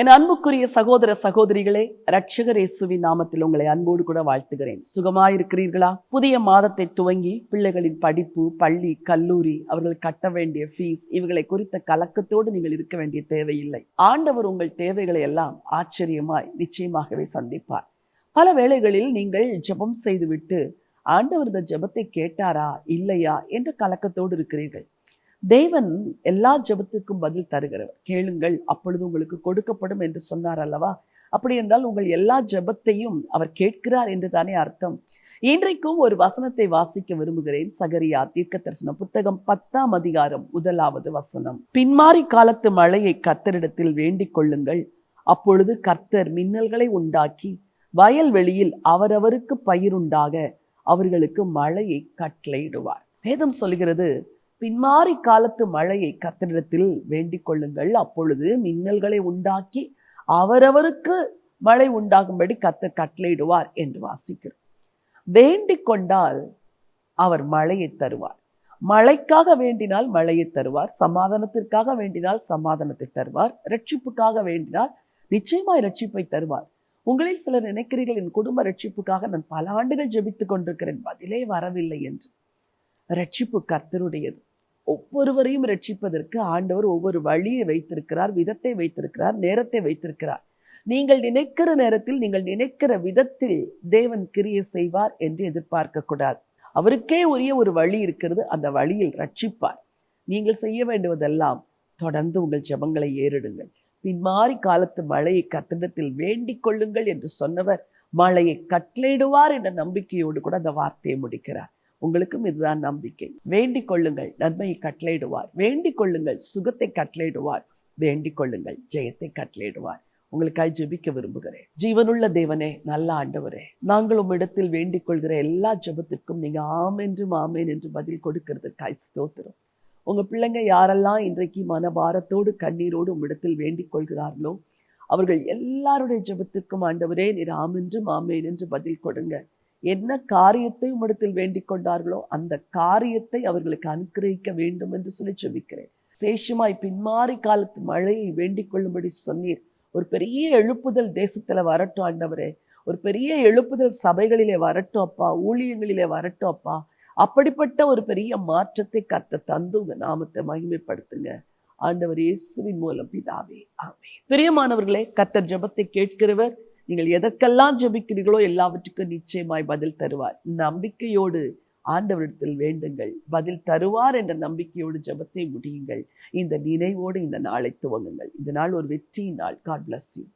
என் அன்புக்குரிய சகோதர சகோதரிகளே, இரட்சகர் இயேசுவின் நாமத்தில் உங்களை அன்போடு கூட வாழ்த்துகிறேன். சுகமாயிருக்கிறீர்களா? புதிய மாதத்தை துவங்கி பிள்ளைகளின் படிப்பு, பள்ளி, கல்லூரி, அவர்கள் கட்ட வேண்டிய ஃபீஸ், இவர்களை குறித்த கலக்கத்தோடு நீங்கள் இருக்க வேண்டிய தேவையில்லை. ஆண்டவர் உங்கள் தேவைகளை எல்லாம் ஆச்சரியமாய் நிச்சயமாகவே சந்திப்பார். பல வேளைகளில் நீங்கள் ஜெபம் செய்துவிட்டு ஆண்டவர் இந்த ஜெபத்தை கேட்டாரா இல்லையா என்ற கலக்கத்தோடு இருக்கிறீர்கள். தேவன் எல்லா ஜெபத்துக்கும் பதில் தருகிறவர். கேளுங்கள், அப்பொழுது உங்களுக்கு கொடுக்கப்படும் என்று சொன்னார் அல்லவா? அப்படி என்றால் உங்கள் எல்லா ஜெபத்தையும் அவர் கேட்கிறார் என்று தானே அர்த்தம். இன்றைக்கும் ஒரு வசனத்தை வாசிக்க விரும்புகிறேன். சகரியா தீர்க்கதரிசன புத்தகம் 10ஆம் அதிகாரம் 1வது வசனம். பின்மாறி காலத்து மழையை கர்த்தரிடத்தில் வேண்டிக் கொள்ளுங்கள், அப்பொழுது கர்த்தர் மின்னல்களை உண்டாக்கி வயல்வெளியில் அவரவருக்கு பயிருண்டாக அவர்களுக்கு மழையை கட்டளையிடுவார். வேதம் சொல்கிறது, பின்மாறி காலத்து மழையை கர்த்தரிடத்தில் வேண்டிக் கொள்ளுங்கள், அப்பொழுது மின்னல்களை உண்டாக்கி அவரவருக்கு மழை உண்டாகும்படி கர்த்தர் கட்டளையிடுவார் என்று வாசிக்கிறோம். வேண்டிக் கொண்டால் அவர் மழையை தருவார். மழைக்காக வேண்டினால் மழையை தருவார், சமாதானத்திற்காக வேண்டினால் சமாதானத்தை தருவார், இரட்சிப்புக்காக வேண்டினால் நிச்சயமாய் இரட்சிப்பை தருவார். உங்களில் சிலர் நினைக்கிறீர்கள், என் குடும்ப இரட்சிப்புக்காக நான் பல ஆண்டுகள் ஜெபித்துக் கொண்டிருக்கிறேன், பதிலே வரவில்லை என்று. இரட்சிப்பு கர்த்தருடையது. ஒவ்வொருவரையும் ரட்சிப்பதற்கு ஆண்டவர் ஒவ்வொரு வழியை வைத்திருக்கிறார், விதத்தை வைத்திருக்கிறார், நேரத்தை வைத்திருக்கிறார். நீங்கள் நினைக்கிற நேரத்தில், நீங்கள் நினைக்கிற விதத்தில் தேவன் கிரியை செய்வார் என்று எதிர்பார்க்க கூடாது. அவருக்கே உரிய ஒரு வழி இருக்கிறது, அந்த வழியில் ரட்சிப்பார். நீங்கள் செய்ய வேண்டுவதெல்லாம் தொடர்ந்து உங்கள் ஜெபங்களை ஏறிடுங்கள். பின்மாறி காலத்து மழையை கர்த்தரிடத்தில் வேண்டிக் கொள்ளுங்கள் என்று சொன்னவர் மழையை கட்டளையிடுவார் என்ற நம்பிக்கையோடு கூட அந்த வார்த்தையை முடிக்கிறார். உங்களுக்கும் இதுதான் நம்பிக்கை. வேண்டிக் கொள்ளுங்கள், நன்மையை கட்டளையிடுவார். வேண்டிக் கொள்ளுங்கள், சுகத்தை கட்டளையிடுவார். வேண்டிக் கொள்ளுங்கள், ஜெயத்தை கட்டளையிடுவார். உங்களுக்காக ஜெபிக்க விரும்புகிறேன். ஜீவனுள்ள தேவனே, நல்ல ஆண்டவரே, நாங்கள் உம்மிடத்தில் வேண்டிக் கொள்கிற எல்லா ஜெபத்திற்கும் நீங்க ஆமென் என்று பதில் கொடுக்கிறதுக்காய் ஸ்தோத்திரம். உங்க பிள்ளைங்க யாரெல்லாம் இன்றைக்கு மனபாரத்தோடு கண்ணீரோடு உம்மிடத்தில் வேண்டிக் கொள்கிறார்களோ அவர்கள் எல்லாருடைய ஜெபத்திற்கும் ஆண்டவரே நீர் ஆமென் என்று பதில் கொடுங்க. என்ன காரியத்தை உம்மிடத்தில் வேண்டிக் கொண்டார்களோ அந்த காரியத்தை அவர்களுக்கு அனுக்கிரகிக்க வேண்டும் என்று சொல்லி ஜெபிக்கிறேன். சேஷமாய் பின்மாறி காலத்து மழையை வேண்டிக் கொள்ளும்படி சொன்னீர். ஒரு பெரிய எழுப்புதல் தேசத்துல வரட்டும் ஆண்டவரே, ஒரு பெரிய எழுப்புதல் சபைகளிலே வரட்டும் அப்பா, ஊழியங்களிலே வரட்டும் அப்பா. அப்படிப்பட்ட ஒரு பெரிய மாற்றத்தை கர்த்தர் தந்து உங்க நாமத்தை மகிமைப்படுத்துங்க ஆண்டவர் இயேசுவின் மூலம் பிதாவே, ஆமென். பிரியமானவர்களே, கர்த்தர் ஜெபத்தை கேட்கிறவர். நீங்கள் எதற்கெல்லாம் ஜெபிக்கிறீர்களோ எல்லாவற்றுக்கும் நிச்சயமாய் பதில் தருவார். நம்பிக்கையோடு ஆண்டவரிடத்தில் வேண்டுங்கள், பதில் தருவார் என்ற நம்பிக்கையோடு ஜெபத்தை முடியுங்கள். இந்த நினைவோடு இந்த நாளை துவங்குங்கள். இந்த நாள் ஒரு வெற்றியின் நாள். God bless you.